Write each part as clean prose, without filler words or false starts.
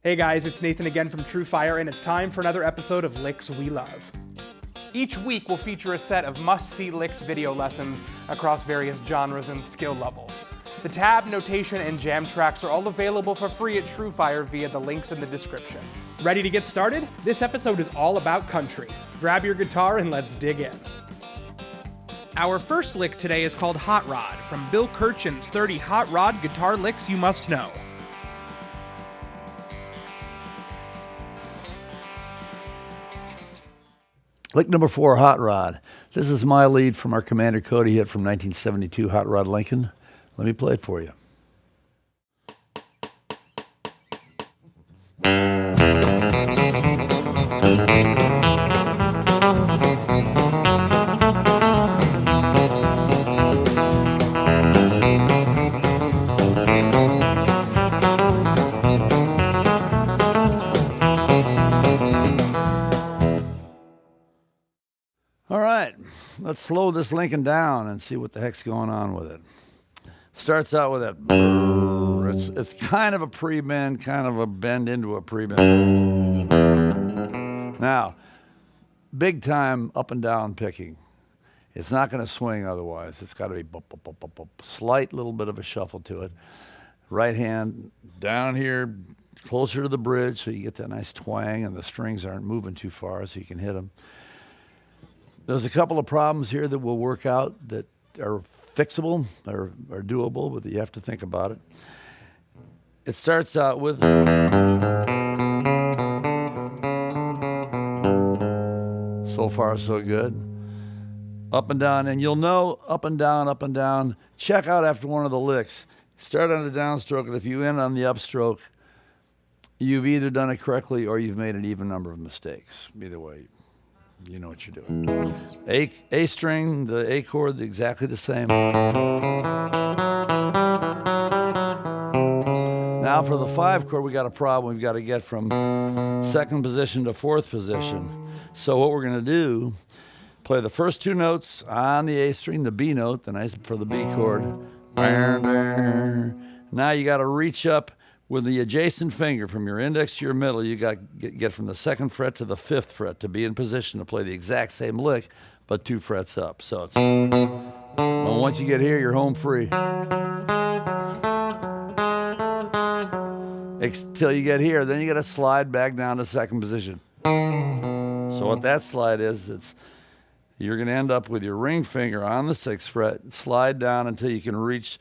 Hey guys, it's Nathan again from TrueFire, and it's time for another episode of Licks We Love. Each week will feature a set of must-see licks video lessons across various genres and skill levels. The tab, notation, and jam tracks are all available for free at TrueFire via the links in the description. Ready to get started? This episode is all about country. Grab your guitar and let's dig in. Our first lick today is called Hot Rod, from Bill Kirchen's 30 Hot Rod Guitar Licks You Must Know. Lick number 4, Hot Rod. This is my lead from our Commander Cody hit from 1972, Hot Rod Lincoln. Let me play it for you. All right, let's slow this Lincoln down and see what the heck's going on with it. Starts out with that brrr. It's kind of a pre-bend, kind of a bend into a pre-bend. Now, big time up and down picking. It's not going to swing otherwise. It's got to be bop, bop, bop, bop, bop. Slight little bit of a shuffle to it. Right hand down here, closer to the bridge, so you get that nice twang and the strings aren't moving too far so you can hit them. There's a couple of problems here that we'll work out that are fixable or are doable, but you have to think about it. It starts out with so far so good. Up and down, and you'll know up and down, up and down. Check out after one of the licks. Start on the downstroke, and if you end on the upstroke, you've either done it correctly or you've made an even number of mistakes. Either way, you know what you're doing. A string, the A chord, exactly the same. Now for the 5 chord, we got a problem. We've got to get from 2nd position to 4th position. So what we're going to do, play the first 2 notes on the A string, the B note, the nice for the B chord. Now you got to reach up with the adjacent finger from your index to your middle. You got to get from the 2nd fret to the 5th fret to be in position to play the exact same lick, but 2 frets up. So it's, well, once you get here, you're home free. Till you get here, then you got to slide back down to 2nd position. So what that slide is, you're going to end up with your ring finger on the 6th fret, slide down until you can reach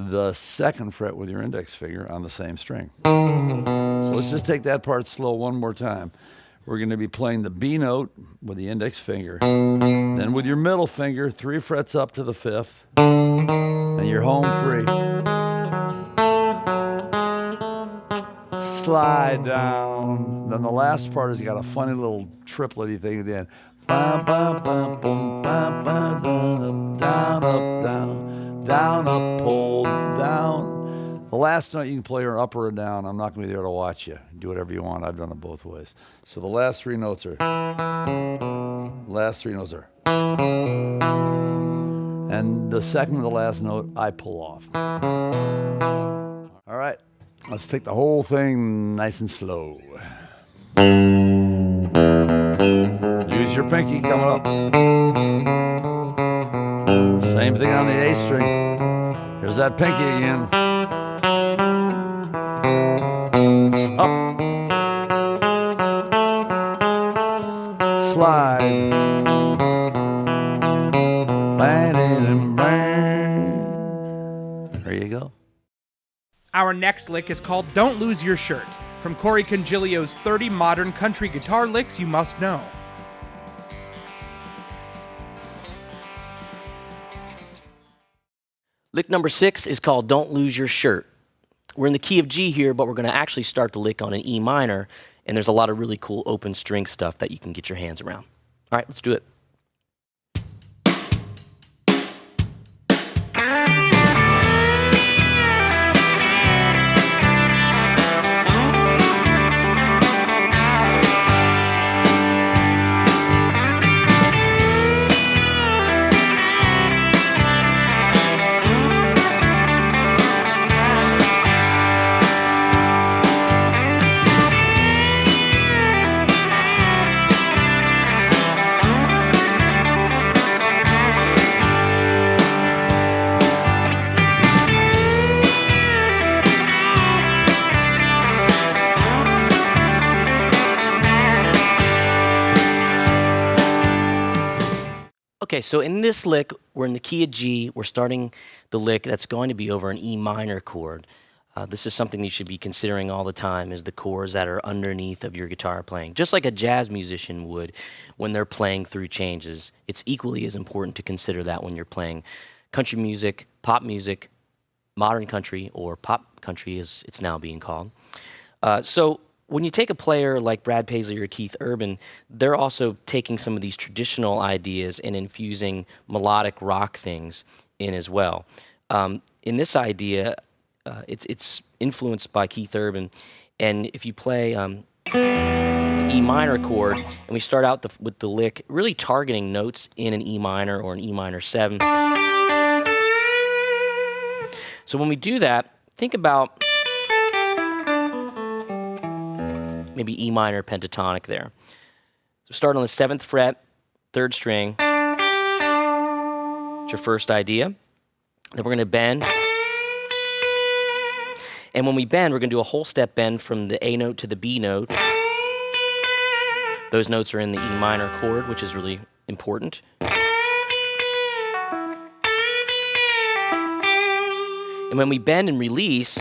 the 2nd fret with your index finger on the same string. So let's just take that part slow one more time. We're going to be playing the B note with the index finger. Then with your middle finger, 3 frets up to the 5th, and you're home free. Slide down. Then the last part is you got a funny little triplet-y thing at the end. Bum, bum, bum, boom, bum, bum, bum, down, up, down, down, up, pull, down. The last note you can play are up or down. I'm not going to be there to watch you. Do whatever you want. I've done it both ways. So the last 3 notes are. And the second to the last note, I pull off. All right. Let's take the whole thing nice and slow. Use your pinky coming up. Same thing on the A string. Here's that pinky again. Up. Slide. There you go. Our next lick is called Don't Lose Your Shirt, from Congilio's 30 Modern Country Guitar Licks You Must Know. Lick number 6 is called Don't Lose Your Shirt. We're in the key of G here, but we're going to actually start the lick on an E minor, and there's a lot of really cool open string stuff that you can get your hands around. All right, let's do it. Okay, so in this lick, we're in the key of G. We're starting the lick that's going to be over an E minor chord. This is something you should be considering all the time, is the chords that are underneath of your guitar playing. Just like a jazz musician would when they're playing through changes. It's equally as important to consider that when you're playing country music, pop music, modern country, or pop country as it's now being called. So when you take a player like Brad Paisley or Keith Urban, they're also taking some of these traditional ideas and infusing melodic rock things in as well. In this idea, it's influenced by Keith Urban, and if you play E minor chord, and we start out with the lick really targeting notes in an E minor or an E minor 7. So when we do that, think about maybe E minor pentatonic there. So start on the 7th fret, 3rd string. It's your first idea. Then we're going to bend. And when we bend, we're going to do a whole step bend from the A note to the B note. Those notes are in the E minor chord, which is really important. And when we bend and release,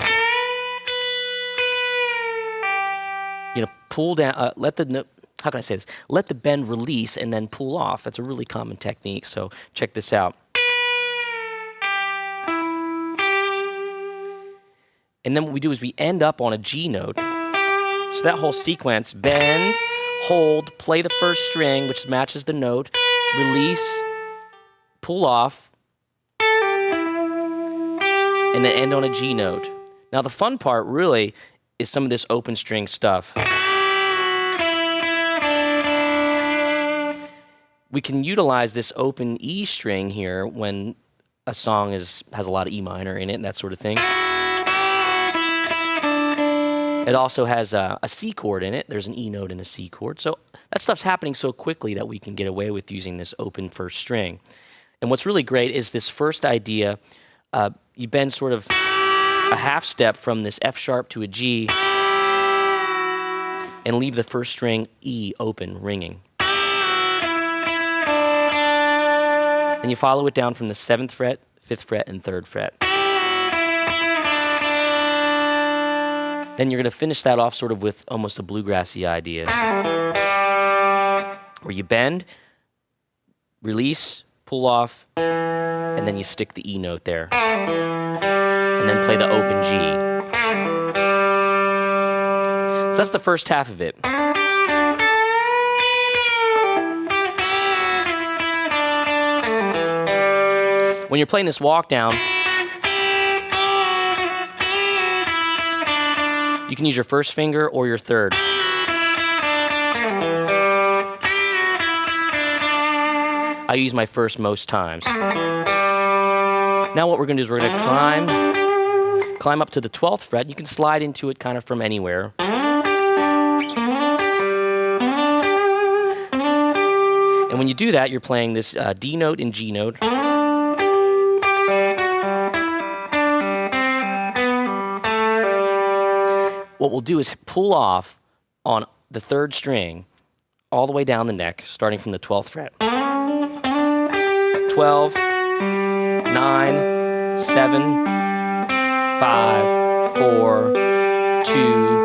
pull down, let the note, how can I say this? Let the bend release and then pull off. That's a really common technique, so check this out. And then what we do is we end up on a G note. So that whole sequence, bend, hold, play the first string, which matches the note, release, pull off, and then end on a G note. Now the fun part really is some of this open string stuff. We can utilize this open E string here when a song has a lot of E minor in it and that sort of thing. It also has a C chord in it. There's an E note and a C chord. So that stuff's happening so quickly that we can get away with using this open first string. And what's really great is this first idea, you bend sort of a half step from this F sharp to a G and leave the first string E open, ringing. And you follow it down from the 7th fret, 5th fret, and 3rd fret. Then you're going to finish that off sort of with almost a bluegrassy idea, where you bend, release, pull off, and then you stick the E note there, and then play the open G. So that's the first half of it. When you're playing this walk down, you can use your first finger or your third. I use my first most times. Now what we're going to do is we're going to climb up to the 12th fret. You can slide into it kind of from anywhere. And when you do that, you're playing this D note and G note. What we'll do is pull off on the 3rd string all the way down the neck, starting from the 12th fret. 12, 9, 7, 5, 4, 2.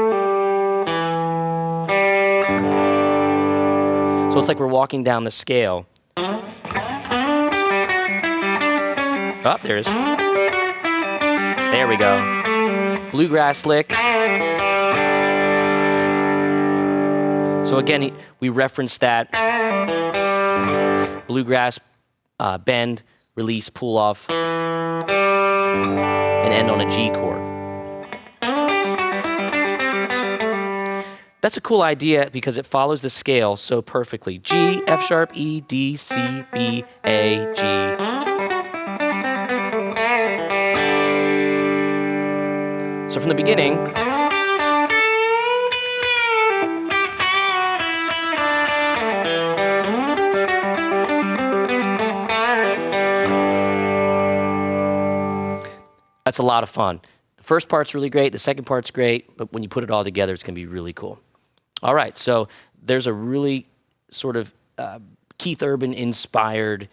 So it's like we're walking down the scale. Oh, there it is. There we go. Bluegrass lick. So again, we referenced that bluegrass bend, release, pull off, and end on a G chord. That's a cool idea because it follows the scale so perfectly. G, F sharp, E, D, C, B, A, G. So from the beginning, that's a lot of fun. The first part's really great, the second part's great, but when you put it all together, it's going to be really cool. All right, so there's a really sort of Keith Urban-inspired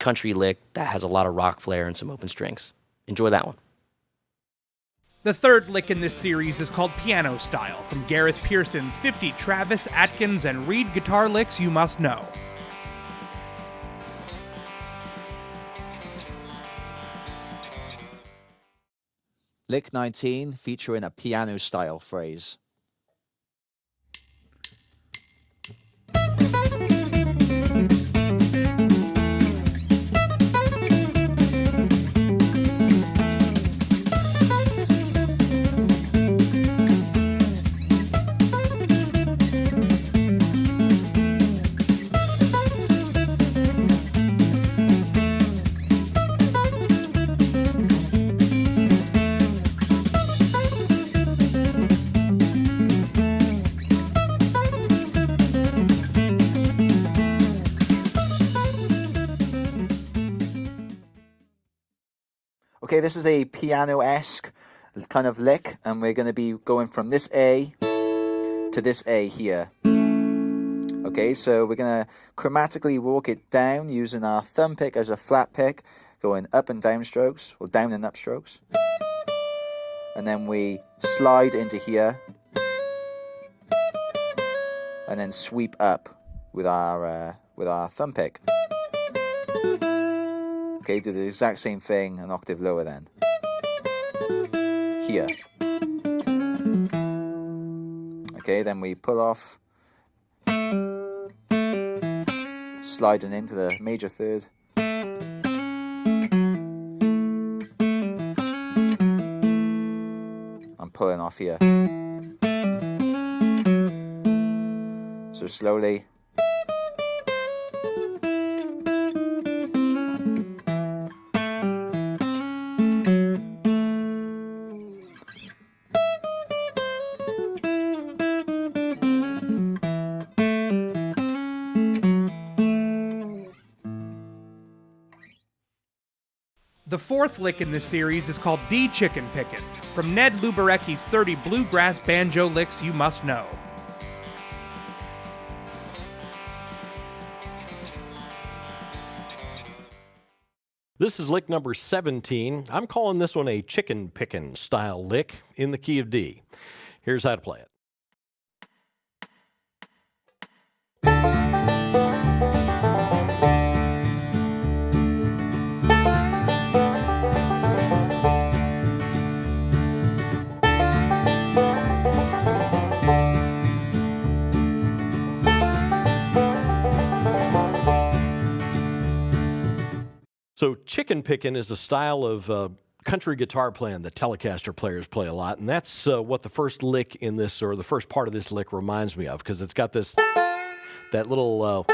country lick that has a lot of rock flair and some open strings. Enjoy that one. The third lick in this series is called Piano Style, from Gareth Pearson's 50 Travis, Atkins, and Reed guitar licks you must know. Lick 19, featuring a piano style phrase. Okay, this is a piano-esque kind of lick, and we're going to be going from this A to this A here. Okay, so we're going to chromatically walk it down using our thumb pick as a flat pick, going up and down strokes, or down and up strokes. And then we slide into here, and then sweep up with our thumb pick. Okay, do the exact same thing an octave lower then. Here. Okay, then we pull off, sliding into the major third. I'm pulling off here. So slowly. The fourth lick in this series is called D Chicken Pickin', from Ned Luberecki's 30 Bluegrass Banjo Licks You Must Know. This is lick number 17. I'm calling this one a chicken pickin' style lick in the key of D. Here's how to play it. So chicken pickin' is a style of country guitar playing that Telecaster players play a lot, and that's what the first lick in this, or the first part of this lick, reminds me of, because it's got that little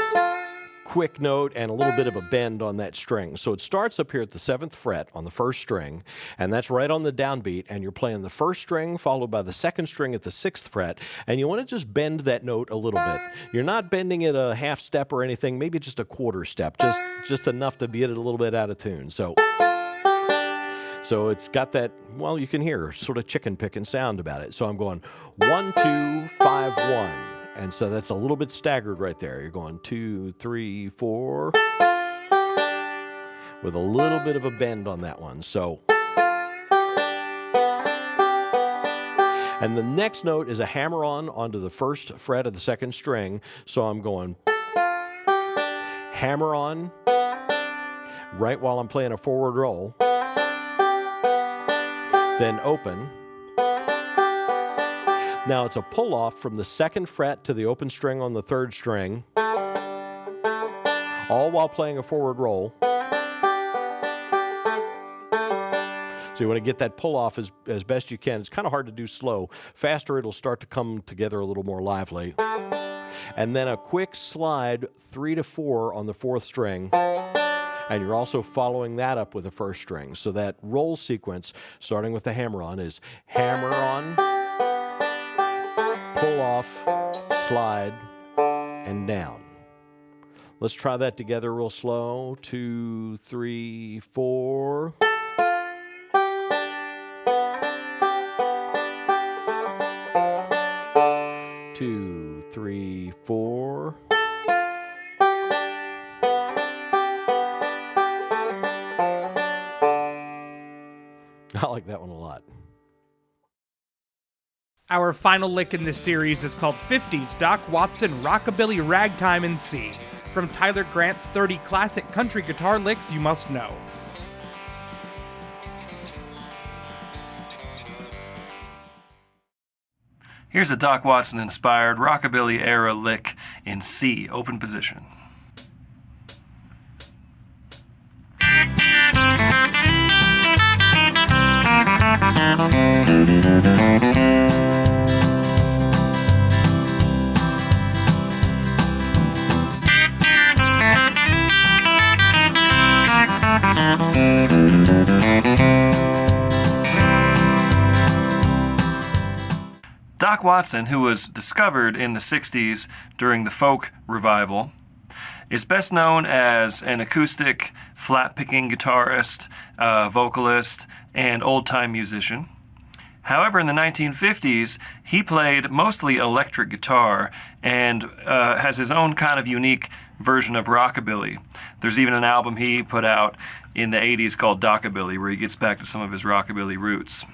quick note and a little bit of a bend on that string. So it starts up here at the 7th fret on the first string, and that's right on the downbeat, and you're playing the first string followed by the second string at the 6th fret, and you want to just bend that note a little bit. You're not bending it a half step or anything, maybe just a quarter step, just enough to get it a little bit out of tune. So it's got that, well, you can hear sort of chicken picking sound about it. So I'm going 1, 2, 5, 1. And so that's a little bit staggered right there. You're going 2, 3, 4, with a little bit of a bend on that one. So, and the next note is a hammer-on onto the first fret of the second string. So I'm going hammer-on right while I'm playing a forward roll, then open. Now it's a pull-off from the 2nd fret to the open string on the 3rd string, all while playing a forward roll. So you want to get that pull-off as best you can. It's kind of hard to do slow. Faster, it'll start to come together a little more lively. And then a quick slide 3 to 4 on the 4th string. And you're also following that up with the 1st string. So that roll sequence, starting with the hammer-on, is hammer-on, pull off, slide, and down. Let's try that together real slow. 2, 3, 4. Two, 3, 4. I like that one a lot. Our final lick in this series is called 50s Doc Watson Rockabilly Ragtime in C, from Tyler Grant's 30 Classic Country Guitar Licks You Must Know. Here's a Doc Watson-inspired rockabilly-era lick in C, open position. Doc Watson, who was discovered in the 60s during the folk revival, is best known as an acoustic, flat-picking guitarist, vocalist, and old-time musician. However, in the 1950s, he played mostly electric guitar and has his own kind of unique version of rockabilly. There's even an album he put out in the 80s called Dockabilly, where he gets back to some of his rockabilly roots.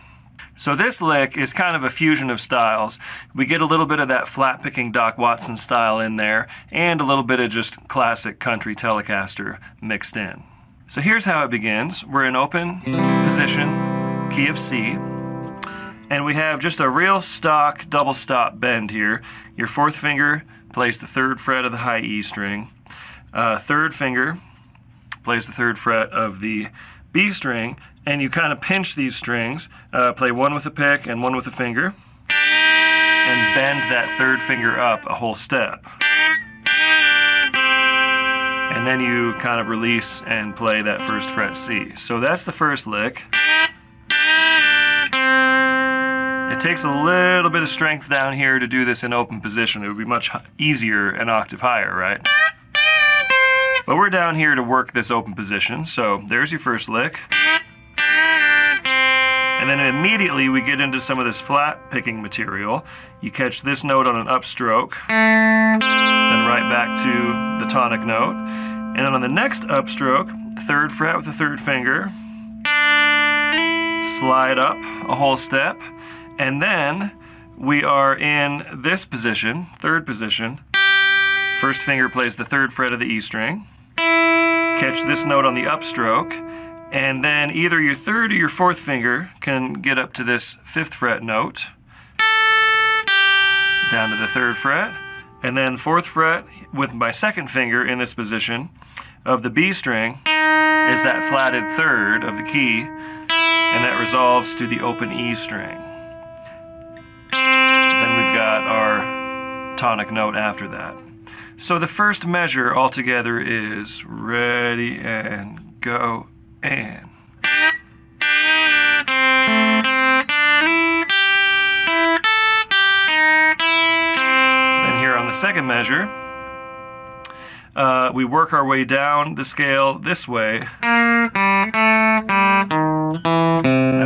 So this lick is kind of a fusion of styles. We get a little bit of that flat-picking Doc Watson style in there, and a little bit of just classic country Telecaster mixed in. So here's how it begins. We're in open position, key of C, and we have just a real stock double stop bend here. Your fourth finger plays the third fret of the high E string. Third finger plays the third fret of the B string, and you kind of pinch these strings, play one with a pick and one with a finger, and bend that third finger up a whole step. And then you kind of release and play that first fret C. So that's the first lick. It takes a little bit of strength down here to do this in open position. It would be much easier an octave higher, right? But we're down here to work this open position, so there's your first lick. And then immediately we get into some of this flat picking material. You catch this note on an upstroke, then right back to the tonic note. And then on the next upstroke, third fret with the third finger, slide up a whole step, and then we are in this position, third position. First finger plays the third fret of the E string. Catch this note on the upstroke, and then either your third or your fourth finger can get up to this fifth fret note, down to the third fret, and then fourth fret with my second finger in this position of the B string is that flatted third of the key, and that resolves to the open E string. Then we've got our tonic note after that. So the first measure altogether is ready and go and. Then here on the second measure, we work our way down the scale this way. Now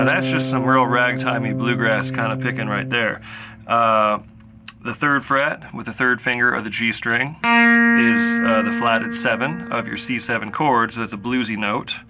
that's just some real ragtimey bluegrass kind of picking right there. The third fret with the third finger of the G string is the flatted 7 of your C7 chord, so that's a bluesy note.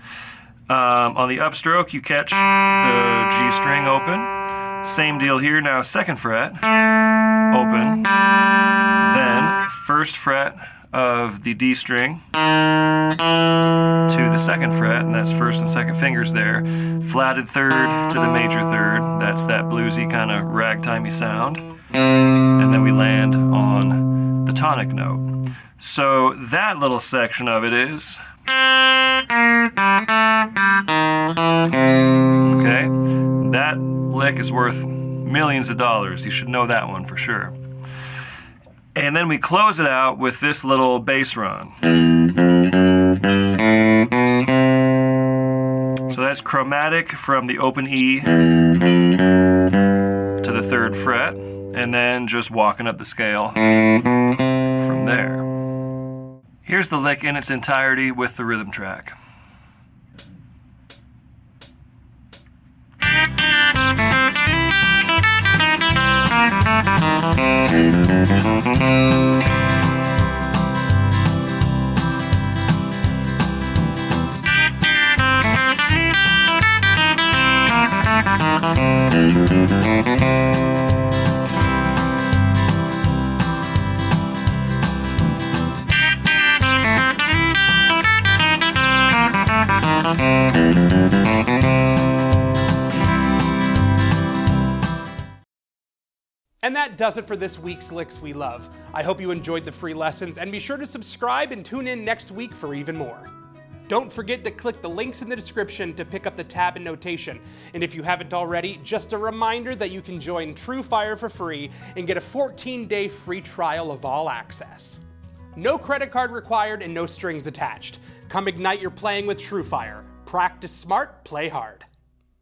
On the upstroke, you catch the G string open. Same deal here, now second fret, open. Then first fret of the D string to the second fret, and that's first and second fingers there. Flatted third to the major third, that's that bluesy kind of ragtimey sound. And then we land on the tonic note. So that little section of it is. Okay, that lick is worth millions of dollars. You should know that one for sure. And then we close it out with this little bass run. So that's chromatic from the open E to the third fret, and then just walking up the scale from there. Here's the lick in its entirety with the rhythm track. And that does it for this week's Licks We Love. I hope you enjoyed the free lessons, and be sure to subscribe and tune in next week for even more. Don't forget to click the links in the description to pick up the tab and notation. And if you haven't already, just a reminder that you can join TrueFire for free and get a 14-day free trial of All Access. No credit card required and no strings attached. Come ignite your playing with TrueFire. Practice smart, play hard.